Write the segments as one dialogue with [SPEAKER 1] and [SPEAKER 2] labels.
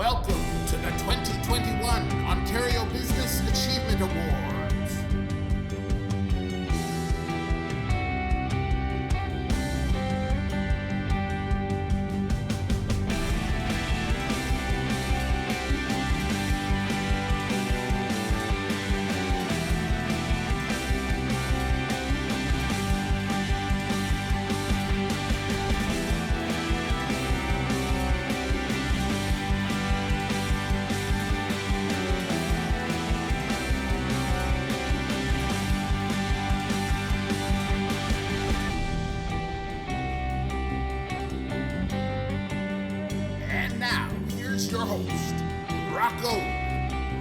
[SPEAKER 1] Welcome to the 2021 Ontario Business Achievement Awards. And now, here's your host, Rocco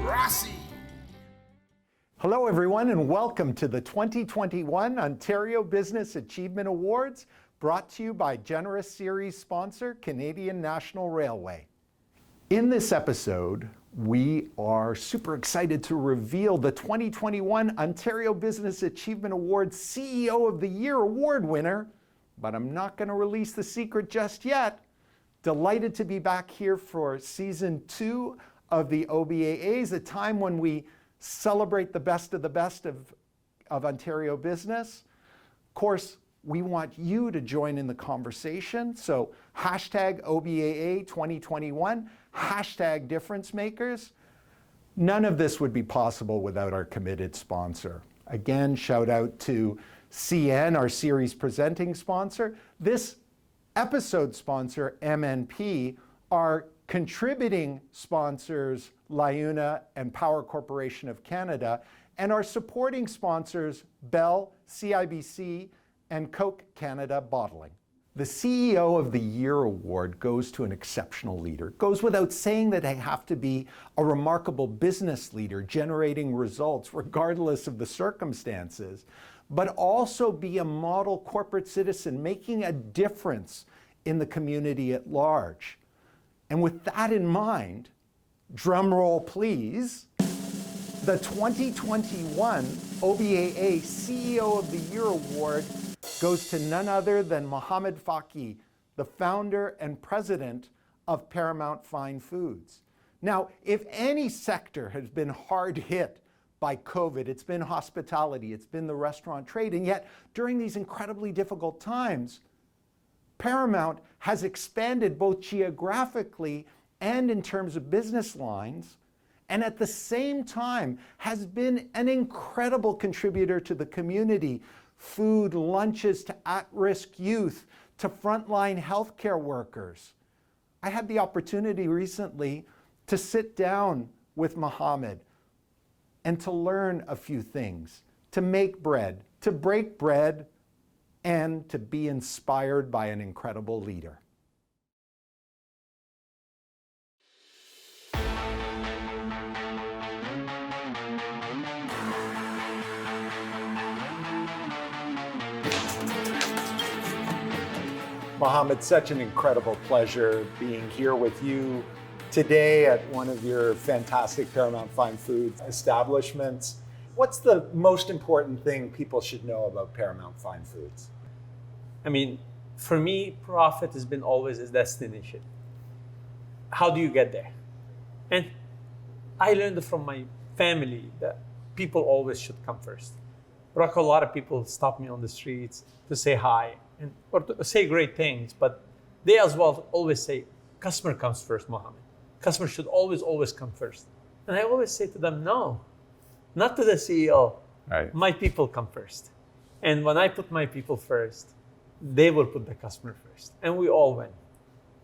[SPEAKER 1] Rossi.
[SPEAKER 2] Hello, everyone, and welcome to the 2021 Ontario Business Achievement Awards, brought to you by generous series sponsor, Canadian National Railway. In this episode, we are super excited to reveal the 2021 Ontario Business Achievement Awards CEO of the Year award winner, but I'm not going to release the secret just yet. Delighted to be back here for season 2 of the OBAAs, a time when we celebrate the best of Ontario business. Of course, we want you to join in the conversation. So hashtag OBAA 2021, hashtag difference makers. None of this would be possible without our committed sponsor. Again, shout out to CN, our series presenting sponsor. This episode sponsor, MNP, our contributing sponsors, LiUNA and Power Corporation of Canada, and our supporting sponsors, Bell, CIBC, and Coke Canada Bottling. The CEO of the Year award goes to an exceptional leader. It goes without saying that they have to be a remarkable business leader, generating results regardless of the circumstances, but also be a model corporate citizen, making a difference in the community at large. And with that in mind, drum roll please, the 2021 OBAA CEO of the Year award goes to none other than Mohamed Faki, the founder and president of Paramount Fine Foods. Now, if any sector has been hard hit by COVID, it's been hospitality, it's been the restaurant trade, and yet during these incredibly difficult times, Paramount has expanded both geographically and in terms of business lines, and at the same time has been an incredible contributor to the community. Food, lunches to at-risk youth, to frontline healthcare workers. I had the opportunity recently to sit down with Mohamed and to learn a few things, to make bread, to break bread, and to be inspired by an incredible leader. Mohamed, such an incredible pleasure being here with you today at one of your fantastic Paramount Fine Foods establishments. What's the most important thing people should know about Paramount Fine Foods?
[SPEAKER 3] I mean, for me, profit has been always a destination. How do you get there? And I learned from my family that people always should come first. Rocco, a lot of people stop me on the streets to say hi or to say great things, but they as well always say, customer comes first, Mohamed. Customer should always come first. And I always say to them, no, not to the CEO.
[SPEAKER 2] Right.
[SPEAKER 3] My people come first. And when I put my people first, they will put the customer first. And we all win.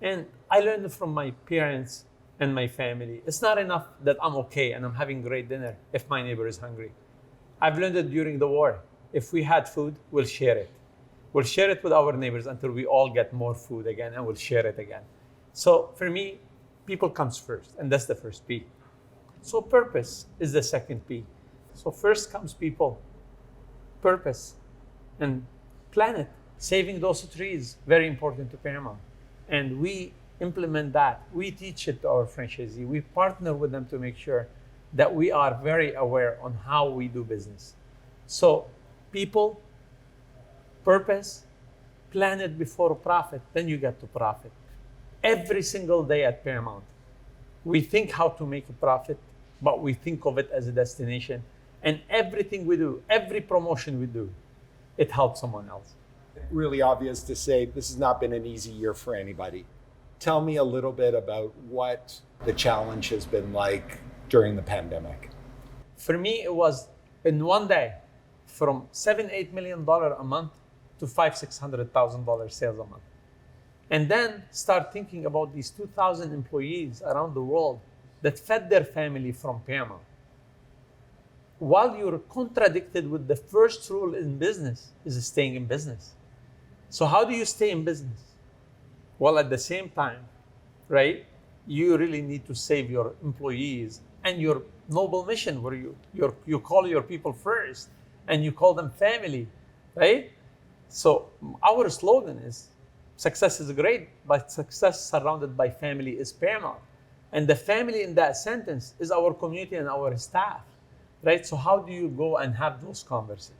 [SPEAKER 3] And I learned from my parents and my family, it's not enough that I'm okay and I'm having great dinner if my neighbor is hungry. I've learned it during the war. If we had food, we'll share it. We'll share it with our neighbors until we all get more food again, and we'll share it again. So for me, people comes first, and that's the first P. So purpose is the second P. So first comes people, purpose, and planet. Saving those trees, very important to Paramount. And we implement that. We teach it to our franchisee. We partner with them to make sure that we are very aware on how we do business. So people, purpose, planet before profit, then you get to profit. Every single day at Paramount, We think how to make a profit, but we think of it as a destination. And everything we do, every promotion we do, it helps someone else.
[SPEAKER 2] Really obvious to say this has not been an easy year for anybody. Tell me a little bit about what the challenge has been like during the pandemic.
[SPEAKER 3] For me, it was in one day from $7-8 million a month to $500,000-$600,000 sales a month. And then start thinking about these 2,000 employees around the world that fed their family from Paramount. While you're contradicted with the first rule in business is staying in business. So how do you stay in business? Well, at the same time, right, you really need to save your employees and your noble mission where you call your people first and you call them family, right? So our slogan is, success is great, but success surrounded by family is paramount. And the family in that sentence is our community and our staff, right? So how do you go and have those conversations?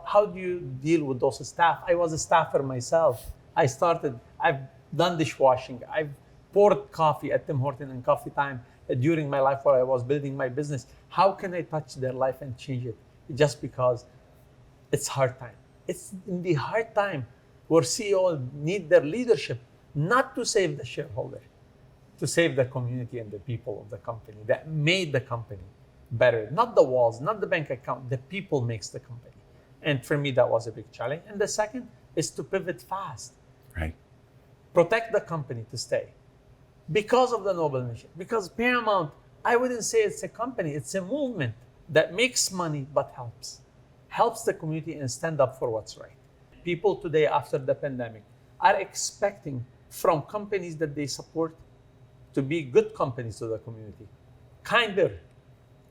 [SPEAKER 3] How do you deal with those staff? I was a staffer myself. I've done dishwashing. I've poured coffee at Tim Horton and Coffee Time during my life while I was building my business. How can I touch their life and change it? Just because it's hard time. It's in the hard time where CEOs need their leadership, not to save the shareholder, to save the community and the people of the company that made the company better. Not the walls, not the bank account, the people makes the company. And for me, that was a big challenge. And the second is to pivot fast.
[SPEAKER 2] Right.
[SPEAKER 3] Protect the company to stay. Because of the noble mission. Because Paramount, I wouldn't say it's a company, it's a movement that makes money but helps. Helps the community and stand up for what's right. People today, after the pandemic, are expecting from companies that they support to be good companies to the community. Kinder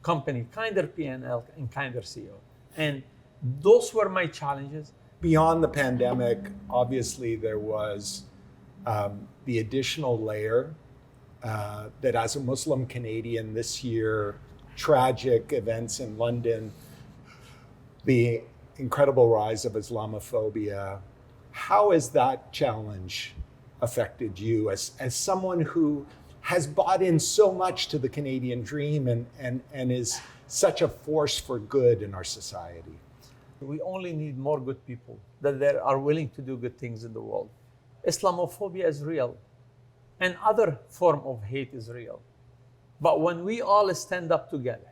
[SPEAKER 3] company, kinder P&L, and kinder CEO. And those were my challenges.
[SPEAKER 2] Beyond the pandemic, obviously there was the additional layer that as a Muslim Canadian this year, tragic events in London, the incredible rise of Islamophobia. How has that challenge affected you as someone who has bought in so much to the Canadian dream and is such a force for good in our society?
[SPEAKER 3] We only need more good people that are willing to do good things in the world. Islamophobia is real, and other form of hate is real. But when we all stand up together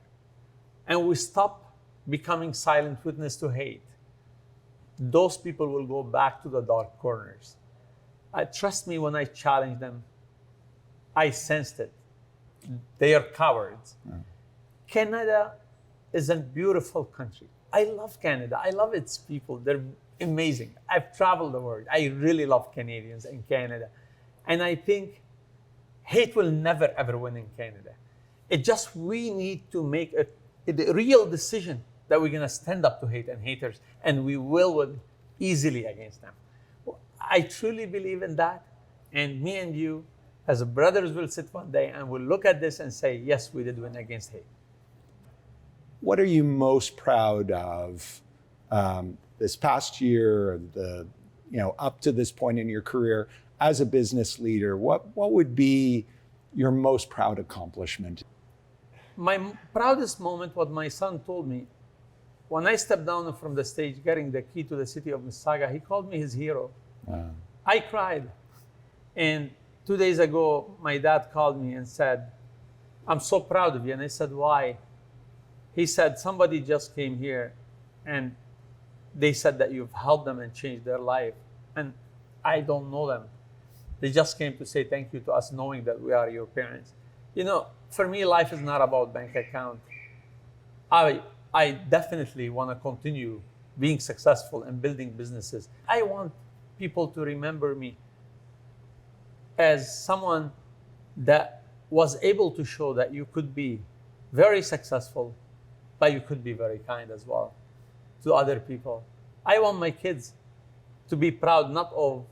[SPEAKER 3] and we stop becoming silent witness to hate, those people will go back to the dark corners. Trust me, when I challenge them, I sensed it. They are cowards. Yeah. Canada is a beautiful country. I love Canada. I love its people. They're amazing. I've traveled the world. I really love Canadians and Canada. And I think hate will never, ever win in Canada. We need to make a real decision that we're going to stand up to hate and haters, and we will win easily against them. I truly believe in that. And me and you, as brothers, will sit one day and we'll look at this and say, yes, we did win against hate.
[SPEAKER 2] What are you most proud of this past year, up to this point in your career as a business leader? What would be your most proud accomplishment?
[SPEAKER 3] My proudest moment, what my son told me, when I stepped down from the stage getting the key to the city of Mississauga, he called me his hero. Wow. I cried. And 2 days ago, my dad called me and said, I'm so proud of you. And I said, why? He said, somebody just came here and they said that you've helped them and changed their life. And I don't know them. They just came to say thank you to us, knowing that we are your parents. For me, life is not about bank account. I definitely want to continue being successful and building businesses. I want people to remember me as someone that was able to show that you could be very successful, but you could be very kind as well to other people. I want my kids to be proud not of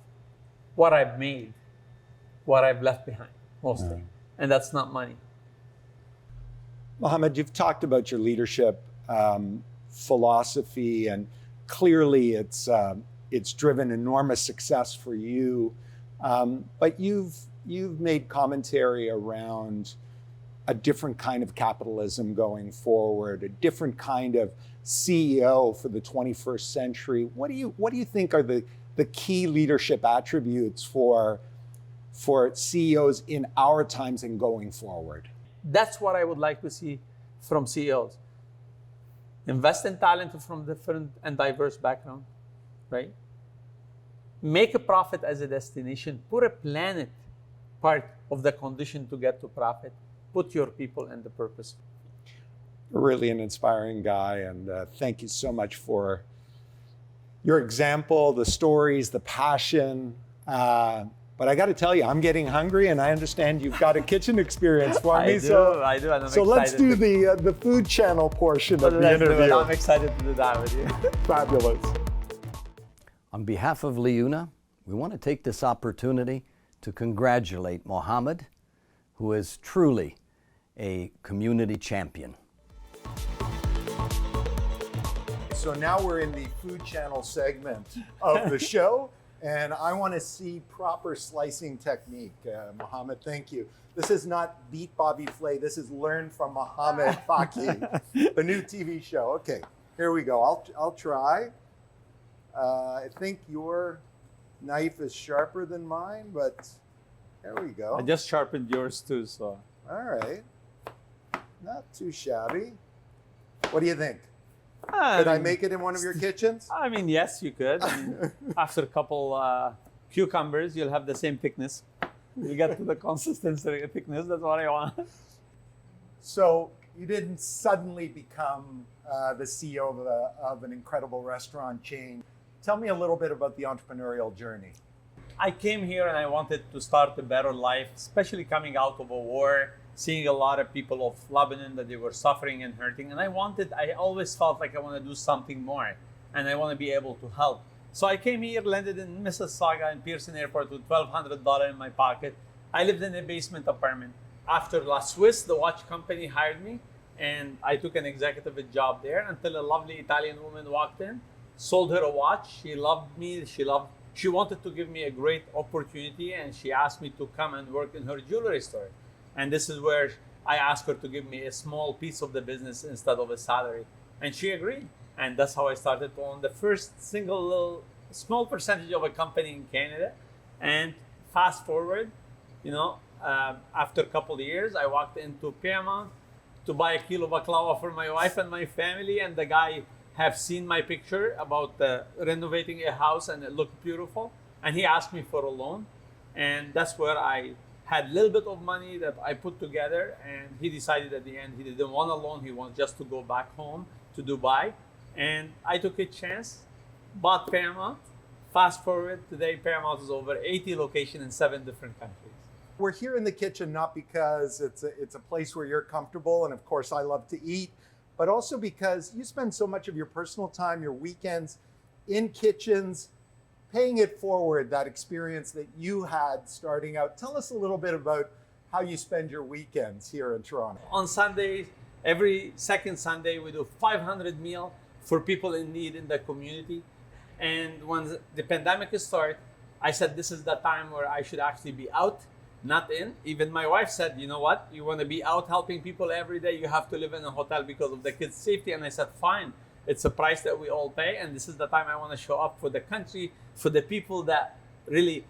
[SPEAKER 3] what I've made, what I've left behind, mostly. And that's not money.
[SPEAKER 2] Mohammed, you've talked about your leadership philosophy, and clearly it's driven enormous success for you. But you've made commentary around a different kind of capitalism going forward, a different kind of CEO for the 21st century. What do you think are the key leadership attributes for CEOs in our times and going forward?
[SPEAKER 3] That's what I would like to see from CEOs. Invest in talent from different and diverse backgrounds, right? Make a profit as a destination. Put a planet part of the condition to get to profit. Put your people and the purpose.
[SPEAKER 2] Really an inspiring guy, and thank you so much for your example, the stories, the passion. But I got to tell you, I'm getting hungry, and I understand you've got a kitchen experience for me.
[SPEAKER 3] I do. And I'm
[SPEAKER 2] so let's do the food channel portion of the interview.
[SPEAKER 3] I'm excited to do that with you.
[SPEAKER 2] Fabulous.
[SPEAKER 4] On behalf of Liuna, we want to take this opportunity to congratulate Mohammed, who is truly a community champion.
[SPEAKER 2] So now we're in the food channel segment of the show, and I want to see proper slicing technique. Mohammed, thank you. This is not Beat Bobby Flay. This is Learn from Mohammed Faki, the new TV show. Okay, here we go. I'll try. I think your knife is sharper than mine, but there we go.
[SPEAKER 3] I just sharpened yours too, so.
[SPEAKER 2] All right. Not too shabby. What do you think? Could I make it in one of your kitchens?
[SPEAKER 3] I mean, yes, you could. I mean, after a couple cucumbers, you'll have the same thickness. You get to the consistency thickness, that's what I want.
[SPEAKER 2] So you didn't suddenly become the CEO of an incredible restaurant chain. Tell me a little bit about the entrepreneurial journey.
[SPEAKER 3] I came here and I wanted to start a better life, especially coming out of a war, seeing a lot of people of Lebanon that they were suffering and hurting. And I always felt like I want to do something more and I want to be able to help. So I came here, landed in Mississauga in Pearson Airport with $1,200 in my pocket. I lived in a basement apartment. After La Suisse, the watch company hired me and I took an executive job there until a lovely Italian woman walked in, sold her a watch. She loved me. She wanted to give me a great opportunity and she asked me to come and work in her jewelry store. And this is where I asked her to give me a small piece of the business instead of a salary. And she agreed. And that's how I started to own the first single little small percentage of a company in Canada. And fast forward, after a couple of years, I walked into Paramount to buy a kilo baklava for my wife and my family. And the guy have seen my picture about renovating a house and it looked beautiful. And he asked me for a loan. And that's where I had a little bit of money that I put together, and he decided at the end he didn't want a loan, he wanted just to go back home to Dubai. And I took a chance, bought Paramount. Fast forward, today Paramount is over 80 locations in 7 different countries.
[SPEAKER 2] We're here in the kitchen not because it's a place where you're comfortable, and of course I love to eat, but also because you spend so much of your personal time, your weekends, in kitchens, paying it forward, that experience that you had starting out. Tell us a little bit about how you spend your weekends here in Toronto.
[SPEAKER 3] On Sundays, every second Sunday, we do 500 meals for people in need in the community. And when the pandemic started, I said, this is the time where I should actually be out, not in. Even my wife said, you know what? You want to be out helping people every day, you have to live in a hotel because of the kids' safety. And I said, fine. It's a price that we all pay, and this is the time I want to show up for the country, for the people that really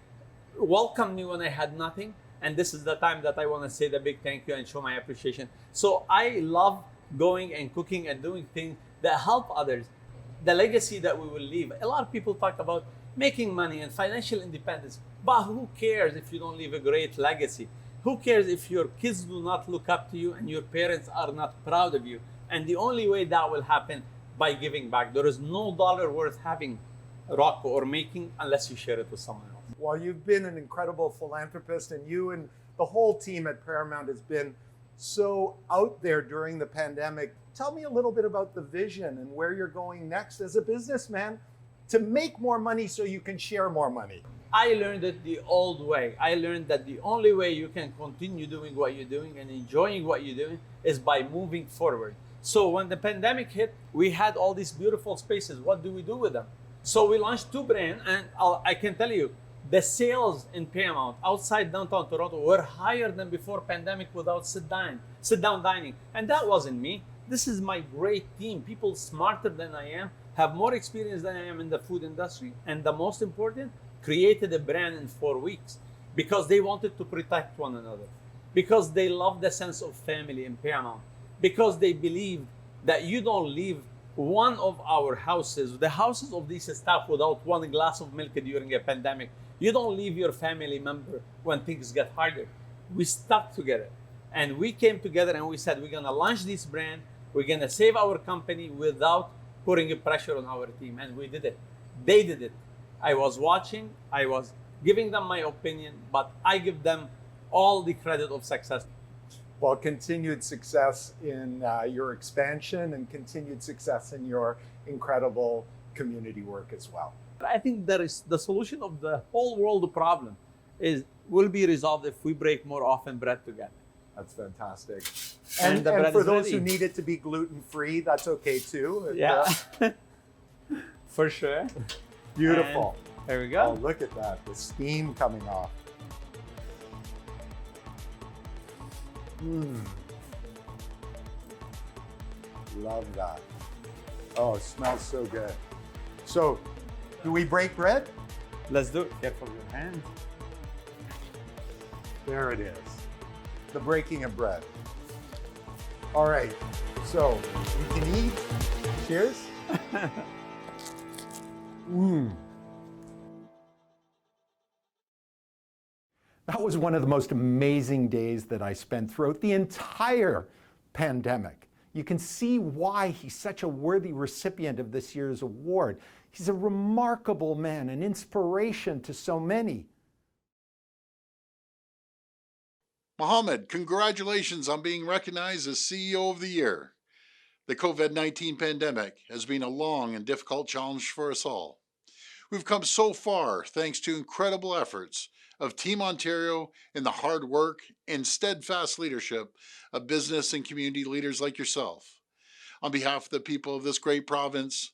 [SPEAKER 3] welcomed me when I had nothing. And this is the time that I want to say the big thank you and show my appreciation. So I love going and cooking and doing things that help others. The legacy that we will leave. A lot of people talk about making money and financial independence, but who cares if you don't leave a great legacy? Who cares if your kids do not look up to you and your parents are not proud of you? And the only way that will happen by giving back. There is no dollar worth having, Rocco, or making unless you share it with someone else.
[SPEAKER 2] Well, you've been an incredible philanthropist, and you and the whole team at Paramount has been so out there during the pandemic. Tell me a little bit about the vision and where you're going next as a businessman to make more money so you can share more money.
[SPEAKER 3] I learned it the old way. I learned that the only way you can continue doing what you're doing and enjoying what you're doing is by moving forward. So when the pandemic hit, we had all these beautiful spaces. What do we do with them? So we launched 2 brands, and I can tell you, The sales in Paramount outside downtown Toronto were higher than before pandemic without sit-down dining. And that wasn't me. This is my great team. People smarter than I am, have more experience than I am in the food industry. And the most important, created a brand in 4 weeks because they wanted to protect one another, because they love the sense of family in Paramount, because they believe that you don't leave one of our houses, the houses of these staff, without one glass of milk during a pandemic. You don't leave your family member when things get harder. We stuck together and we came together and we said, we're gonna launch this brand, we're gonna save our company without putting a pressure on our team. And we did it. They did it. I was watching, I was giving them my opinion, but I give them all the credit of success.
[SPEAKER 2] Well, continued success in your expansion and continued success in your incredible community work as well.
[SPEAKER 3] I think there is the solution of the whole world problem will be resolved if we break more often bread together.
[SPEAKER 2] That's fantastic.
[SPEAKER 3] And
[SPEAKER 2] And for those
[SPEAKER 3] ready.
[SPEAKER 2] who need it to be gluten-free, that's okay too.
[SPEAKER 3] Yeah, for sure.
[SPEAKER 2] Beautiful.
[SPEAKER 3] And there we
[SPEAKER 2] Oh,
[SPEAKER 3] go.
[SPEAKER 2] look at that, the steam coming off. Love that. Oh, it smells so good. So, do we break bread?
[SPEAKER 3] Let's do it. Careful your hand.
[SPEAKER 2] There it is. The breaking of bread. All right, so we can eat. Cheers. That was one of the most amazing days that I spent throughout the entire pandemic. You can see why he's such a worthy recipient of this year's award. He's a remarkable man, an inspiration to so many.
[SPEAKER 1] Mohammed, congratulations on being recognized as CEO of the Year. The COVID-19 pandemic has been a long and difficult challenge for us all. We've come so far thanks to incredible efforts of Team Ontario and the hard work and steadfast leadership of business and community leaders like yourself. On behalf of the people of this great province,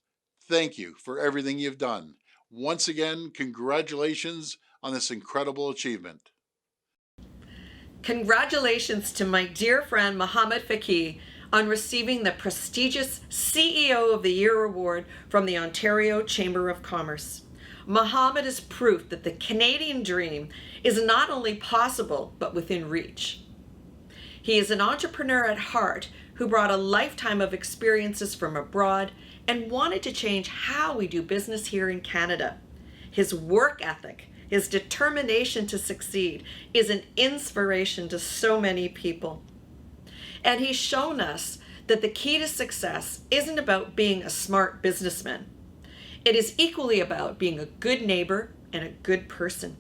[SPEAKER 1] thank you for everything you've done. Once again, congratulations on this incredible achievement.
[SPEAKER 5] Congratulations to my dear friend Mohammed Faki on receiving the prestigious CEO of the Year award from the Ontario Chamber of Commerce. Mohammed is proof that the Canadian dream is not only possible, but within reach. He is an entrepreneur at heart who brought a lifetime of experiences from abroad and wanted to change how we do business here in Canada. His work ethic, his determination to succeed is an inspiration to so many people. And he's shown us that the key to success isn't about being a smart businessman. It is equally about being a good neighbor and a good person.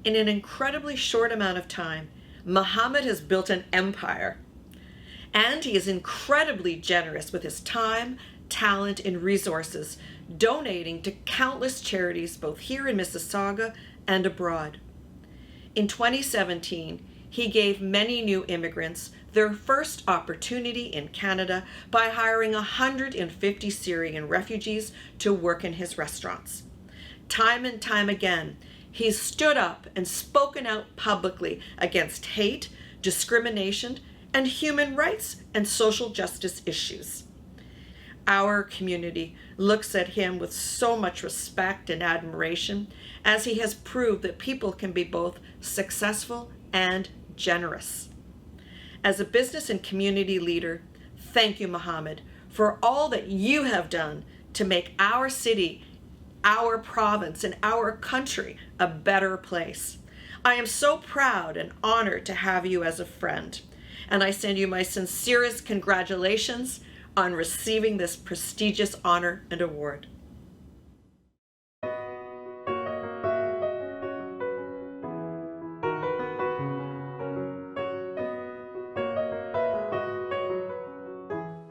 [SPEAKER 5] In an incredibly short amount of time, Mohammed has built an empire. And he is incredibly generous with his time, talent, and resources, donating to countless charities both here in Mississauga and abroad. In 2017, he gave many new immigrants their first opportunity in Canada by hiring 150 Syrian refugees to work in his restaurants. Time and time again, he's stood up and spoken out publicly against hate, discrimination, and human rights and social justice issues. Our community looks at him with so much respect and admiration, as he has proved that people can be both successful and generous. As a business and community leader, thank you, Mohammed, for all that you have done to make our city, our province, and our country a better place. I am so proud and honored to have you as a friend, and I send you my sincerest congratulations on receiving this prestigious honor and award.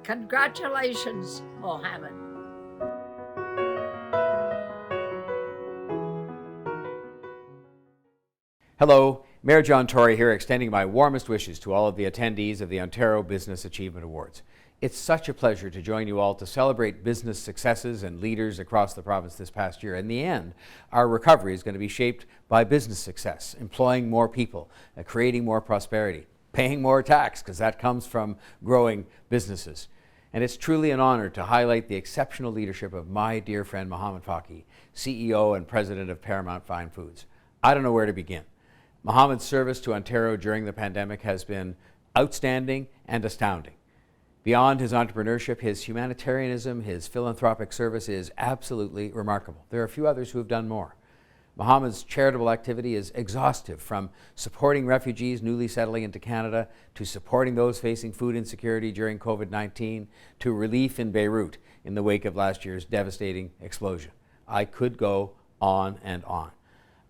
[SPEAKER 6] Congratulations, Mohammed.
[SPEAKER 7] Hello, Mayor John Tory here, extending my warmest wishes to all of the attendees of the Ontario Business Achievement Awards. It's such a pleasure to join you all to celebrate business successes and leaders across the province this past year. In the end, our recovery is going to be shaped by business success, employing more people, creating more prosperity, paying more tax, because that comes from growing businesses. And it's truly an honor to highlight the exceptional leadership of my dear friend Mohamed Faki, CEO and President of Paramount Fine Foods. I don't know where to begin. Mohamed's service to Ontario during the pandemic has been outstanding and astounding. Beyond his entrepreneurship, his humanitarianism, his philanthropic service is absolutely remarkable. There are a few others who have done more. Mohamed's charitable activity is exhaustive, from supporting refugees newly settling into Canada, to supporting those facing food insecurity during COVID-19, to relief in Beirut in the wake of last year's devastating explosion. I could go on and on.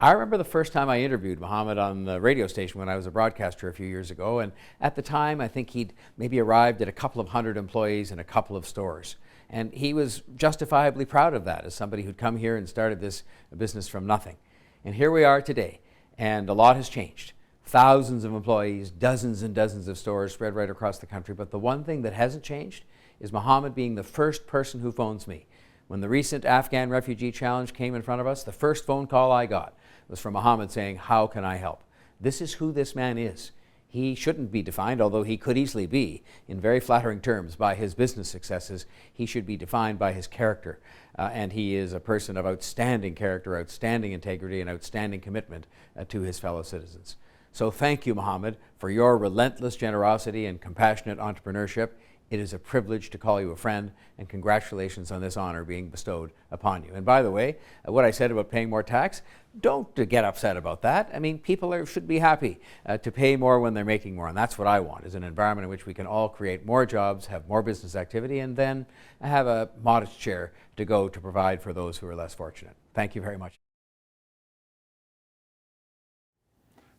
[SPEAKER 7] I remember the first time I interviewed Mohamed on the radio station when I was a broadcaster a few years ago, and at the time I think he'd maybe arrived at a couple of hundred employees in a couple of stores. And he was justifiably proud of that as somebody who'd come here and started this business from nothing. And here we are today, and a lot has changed. Thousands of employees, dozens and dozens of stores spread right across the country, but the one thing that hasn't changed is Mohamed being the first person who phones me. When the recent Afghan refugee challenge came in front of us, the first phone call I got was from Mohamed saying, "How can I help?" This is who this man is. He shouldn't be defined, although he could easily be, in very flattering terms, by his business successes. He should be defined by his character. And he is a person of outstanding character, outstanding integrity, and outstanding commitment to his fellow citizens. So thank you, Mohamed, for your relentless generosity and compassionate entrepreneurship. It is a privilege to call you a friend, and congratulations on this honor being bestowed upon you. And by the way, what I said about paying more tax, don't get upset about that. I mean, people should be happy to pay more when they're making more, and that's what I want, is an environment in which we can all create more jobs, have more business activity, and then have a modest share to go to provide for those who are less fortunate. Thank you very much.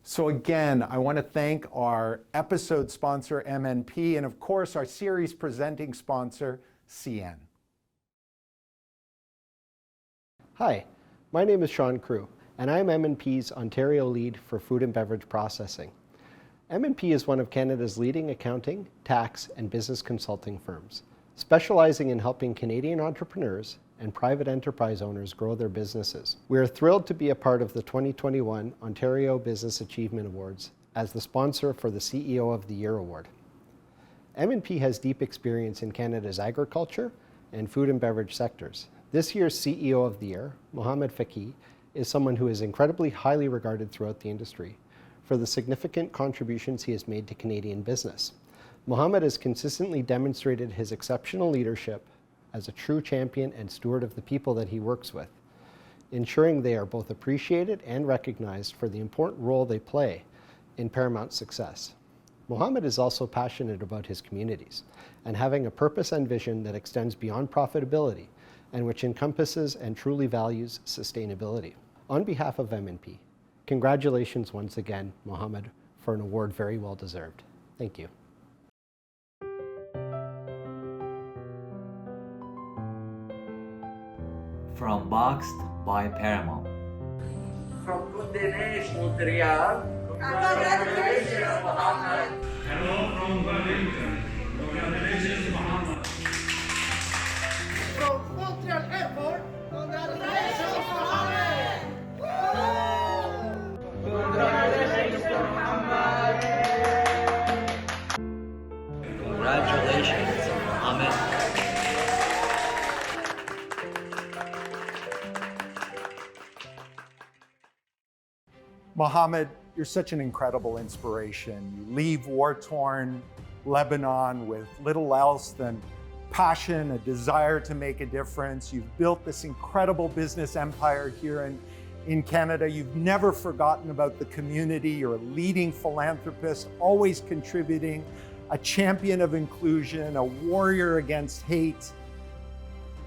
[SPEAKER 2] So again, I want to thank our episode sponsor, MNP, and of course, our series presenting sponsor, CN.
[SPEAKER 8] Hi, my name is Sean Crew, and I'm MNP's Ontario lead for food and beverage processing. MNP is one of Canada's leading accounting, tax, and business consulting firms, specializing in helping Canadian entrepreneurs and private enterprise owners grow their businesses. We are thrilled to be a part of the 2021 Ontario Business Achievement Awards as the sponsor for the CEO of the Year Award. MNP has deep experience in Canada's agriculture and food and beverage sectors. This year's CEO of the Year, Mohamed Faki, is someone who is incredibly highly regarded throughout the industry for the significant contributions he has made to Canadian business. Mohamed has consistently demonstrated his exceptional leadership as a true champion and steward of the people that he works with, ensuring they are both appreciated and recognized for the important role they play in Paramount's success. Mohamed is also passionate about his communities and having a purpose and vision that extends beyond profitability and which encompasses and truly values sustainability. On behalf of MNP, congratulations once again, Mohamed, for an award very well deserved. Thank you.
[SPEAKER 9] From Boxed by Paramount.
[SPEAKER 10] From Kundinesh Montreal. Congratulations, Mohamed.
[SPEAKER 11] Hello from Wellington. Congratulations, Mohamed.
[SPEAKER 10] From Montreal Airport. Congratulations, Mohamed. Congratulations, Mohamed.
[SPEAKER 9] Congratulations, Mohamed.
[SPEAKER 2] Mohamed, you're such an incredible inspiration. You leave war-torn Lebanon with little else than passion, a desire to make a difference. You've built this incredible business empire here in Canada. You've never forgotten about the community. You're a leading philanthropist, always contributing, a champion of inclusion, a warrior against hate,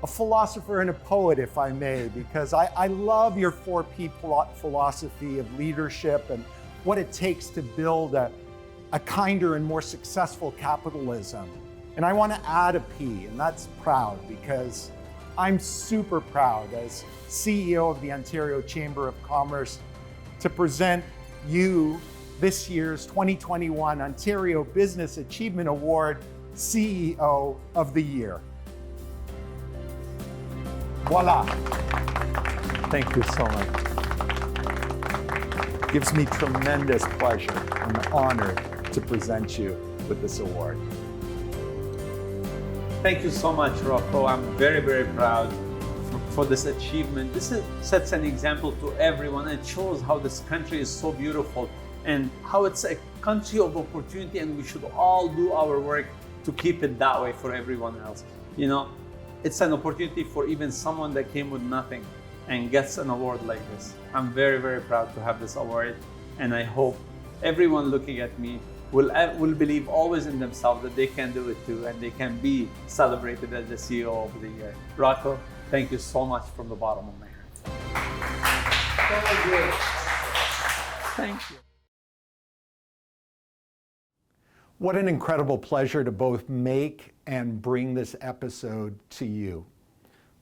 [SPEAKER 2] a philosopher and a poet, if I may, because I love your 4P philosophy of leadership and what it takes to build a kinder and more successful capitalism. And I want to add a P, and that's proud, because I'm super proud as CEO of the Ontario Chamber of Commerce to present you this year's 2021 Ontario Business Achievement Award CEO of the Year. Voila!
[SPEAKER 3] Thank you so much.
[SPEAKER 2] Gives me tremendous pleasure. I'm honored to present you with this award.
[SPEAKER 3] Thank you so much, Rocco. I'm very, very proud for this achievement. This sets an example to everyone and shows how this country is so beautiful and how it's a country of opportunity, and we should all do our work to keep it that way for everyone else. You know, it's an opportunity for even someone that came with nothing and gets an award like this. I'm very, very proud to have this award, and I hope everyone looking at me will believe always in themselves that they can do it too, and they can be celebrated as the CEO of the Year. Rocco, thank you so much from the bottom of my heart. Thank you.
[SPEAKER 2] What an incredible pleasure to both make and bring this episode to you.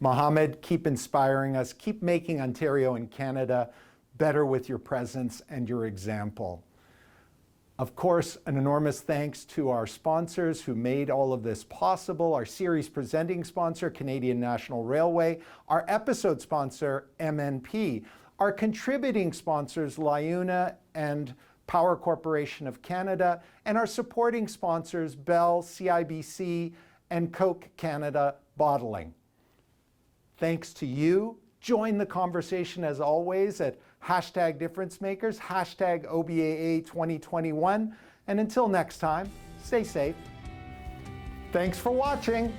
[SPEAKER 2] Mohammed, keep inspiring us. Keep making Ontario and Canada better with your presence and your example. Of course, an enormous thanks to our sponsors who made all of this possible. Our series presenting sponsor, Canadian National Railway. Our episode sponsor, MNP. Our contributing sponsors, LiUNA and Power Corporation of Canada. And our supporting sponsors, Bell, CIBC, and Coke Canada Bottling. Thanks to you. Join the conversation as always at #DifferenceMakers, #OBAA 2021. And until next time, stay safe. Thanks for watching.